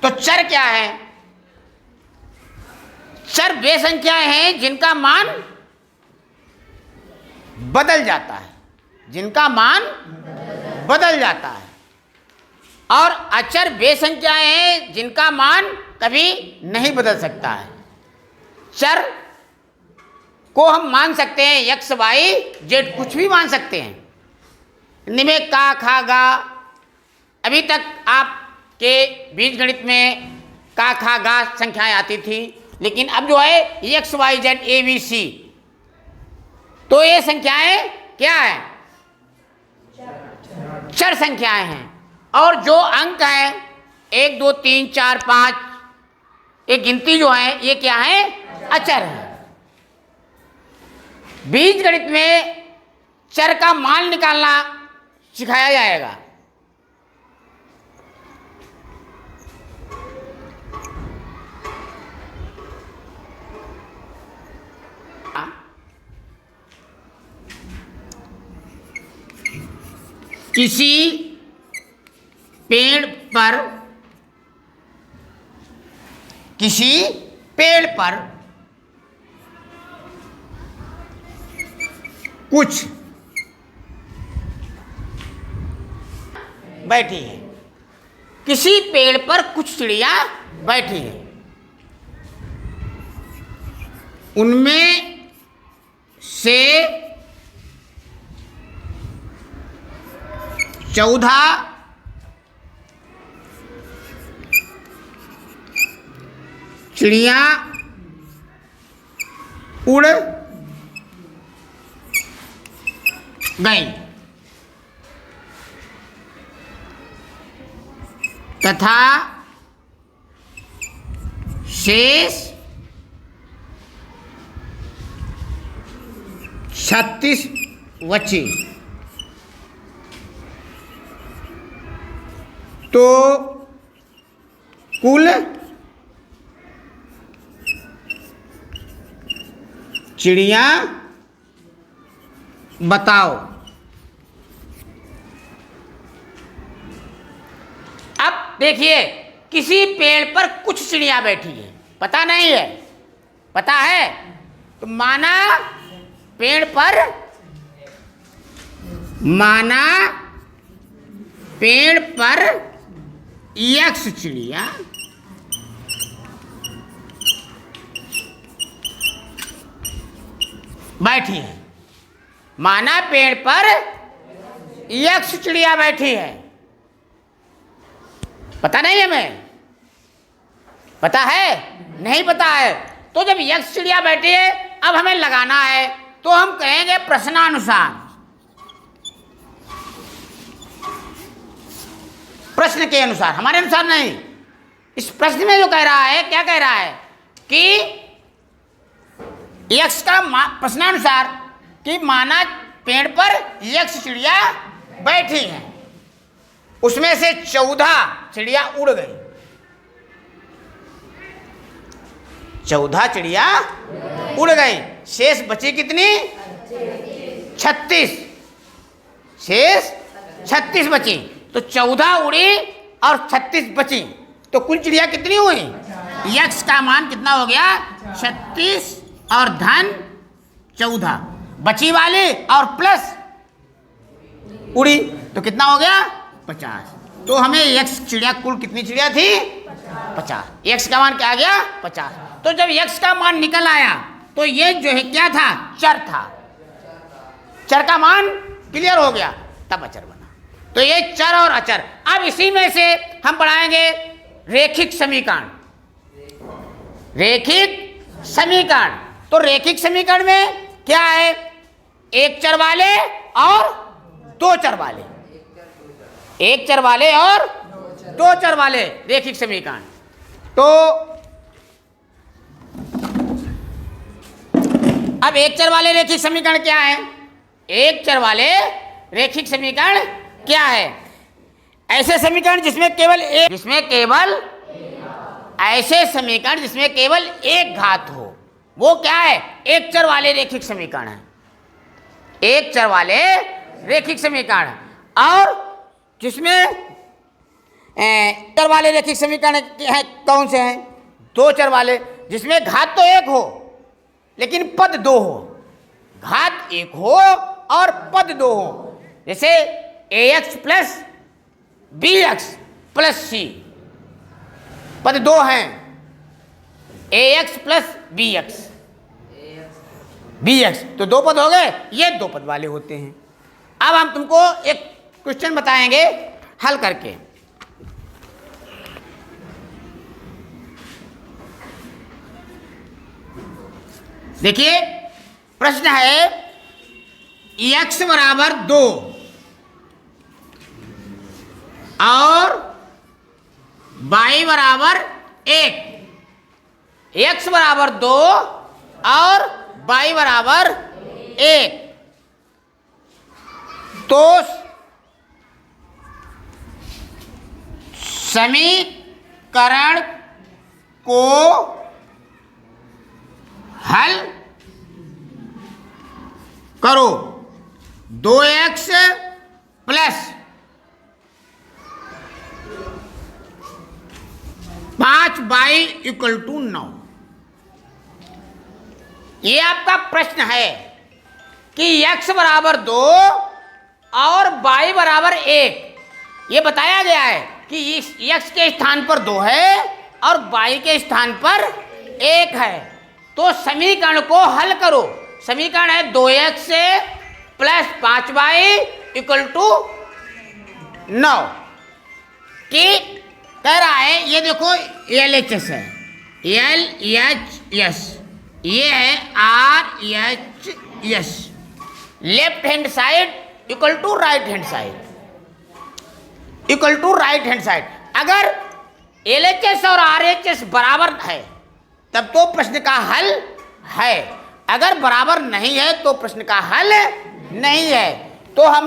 तो चर क्या है? चर वे संख्याएं हैं जिनका मान बदल जाता है, जिनका मान बदल जाता है। और अचर वे संख्याएं हैं जिनका मान कभी नहीं बदल सकता है। चर को हम मान सकते हैं एक्स वाई जेड, कुछ भी मान सकते हैं। निमे का खा गा, अभी तक आपके बीजगणित में का खा गा संख्याएं आती थी, लेकिन अब जो है X Y Z A B C, तो ये संख्याएं क्या है? चर संख्याएं हैं। और जो अंक हैं 1 2 3 4 5, ये गिनती जो है ये क्या है? अचर है। बीजगणित में चर का मान निकालना सिखाया जाएगा। किसी पेड़ पर, किसी पेड़ पर कुछ बैठी है, किसी पेड़ पर कुछ चिड़िया बैठी है, उनमें से 14 चिड़िया उड़ गई तथा शेष 36 बची, तो कुल चिड़िया बताओ। अब देखिए, किसी पेड़ पर कुछ चिड़िया बैठी है, पता नहीं है, पता है तो माना पेड़ पर, माना पेड़ पर एक्स चिड़िया बैठी है, माना पेड़ पर एक्स चिड़िया बैठी है, पता नहीं है, हमें पता है नहीं पता है। तो जब एक्स चिड़िया बैठी है, अब हमें लगाना है, तो हम कहेंगे प्रश्नानुसार, प्रश्न के अनुसार, हमारे अनुसार नहीं। इस प्रश्न में जो कह रहा है, क्या कह रहा है कि यक्ष का प्रश्नानुसार कि माना पेड़ पर यक्ष चिड़िया बैठी हैं, उसमें से 14 चिड़िया उड़ गई, 14 चिड़िया उड़ गई, शेष बची कितनी? 36, शेष 36 बची। तो 14 उड़ी और 36 बची, तो कुल चिड़िया कितनी हुई? यक्ष का मान कितना हो गया? 36 और धन 14, बची वाली और प्लस उड़ी तो कितना हो गया? 50। तो हमें यक्ष चिड़िया कुल कितनी चिड़िया थी? 50। यक्ष का मान क्या आ गया? 50। तो जब यक्ष का मान निकल आया तो ये जो है क्या था? चर था। चर का मान क्लियर हो गया, तब अचर बना। तो ये चर और अचर। अब इसी में से हम पढ़ाएंगे रेखिक समीकरण। रेखिक समीकरण, तो रेखिक समीकरण में क्या है? एक चर वाले और दो चर वाले, एक चर वाले और दो चर वाले रेखिक समीकरण। तो अब एक चर वाले रेखिक समीकरण क्या है? एक चर वाले रेखिक समीकरण क्या है? ऐसे समीकरण जिसमें केवल एक, ऐसे समीकरण जिसमें केवल एक घात हो, वो क्या है? एक चर वाले रेखिक समीकरण है। एक चर वाले रेखिक समीकरण। और जिसमें चर वाले रैखिक समीकरण हैं कौन से हैं? दो चर वाले, जिसमें घात तो एक हो लेकिन पद दो हो। घात एक हो और पद दो हो, जैसे ax plus bx plus c, पद दो हैं, ax प्लस bx, तो दो पद हो गए, ये दो पद वाले होते हैं। अब हम तुमको एक क्वेश्चन बताएंगे हल करके। देखिए प्रश्न है x बराबर 2 और y बराबर 1, x बराबर 2 और y बराबर 1, तो समीकरण को हल करो। 2x plus 5y equal to 9। ये आपका प्रश्न है कि x बराबर 2 और y बराबर 1। ये बताया गया है कि इस x के स्थान पर 2 है और y के स्थान पर 1 है, तो समीकरण को हल करो। समीकरण है 2x plus 5y equal to 9 कि कह रहा है, ये देखो LHS है, LHS, ये है RHS, left hand side equal to right hand side, equal to right hand side. अगर LHS और RHS बराबर है तब तो प्रश्न का हल है, अगर बराबर नहीं है तो प्रश्न का हल नहीं है। तो हम